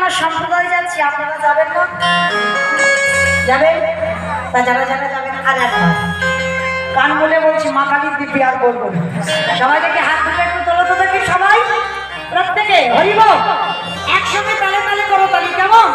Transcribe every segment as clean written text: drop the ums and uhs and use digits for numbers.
আমার সম্প্রদায় যাচ্ছি, আপনারা যাবেন না? যাবেন? তা যারা যারা যাবেন আর একবার কান বলে বলছি, মা কালীর দিব্যি আর বলবো না। সবাই দেখে হাত দুটো একটু তোলো তো দেখি, সবাই প্রত্যেকে হরি বল একসঙ্গে তালে তালে করো তালি, কেমন?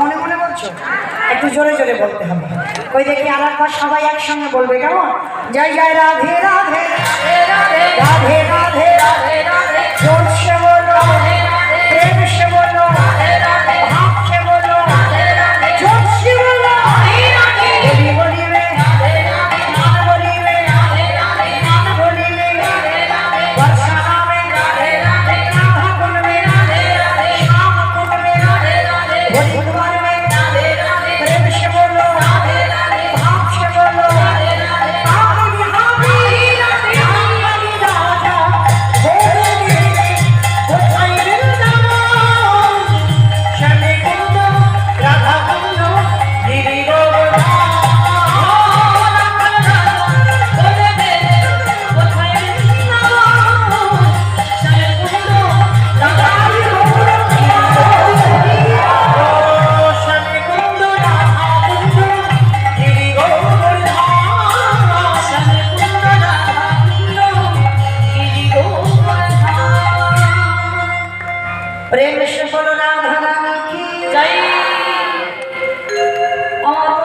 মনে মনে বলছো? একটু জোরে জোরে বলতে হবে। ওই দেখি আর একবার সবাই একসঙ্গে বলবে, কেমন? জয় জয় রাধে রাধে রাধে রাধে রাধে রাধে, জোর সে বলো, প্রেম সে বলো, ভাব সে বলো, জোর সে বলো, বলি বলিবে মান বলিবে মান বলিবে, বর্ষা নামে রাধা বলবে, শ্যাম বলবে, বলি তোমার প্রেম সে বলো, ভাব সে বলো, আমি হাবি আমি রাজা বলি কোথায় বৃন্দাবন, শ্যামে কুন্দ রাধা কুন্দ গিরি গোবর্ধন, বলে দে কোথায় বৃন্দাবন, শ্যামে কুন্দ রাধা প্রেম সে বলো রাধা রানী কি জয়।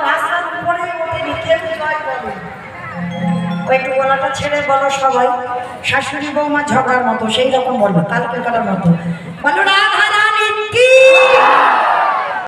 রাস্তার উপরে একটু গলাটা ছেড়ে বলো সবাই, শাশুড়ি বৌমা ঝগড়ার মতো সেই রকম বলবো, কালকে করার মতো বলো না।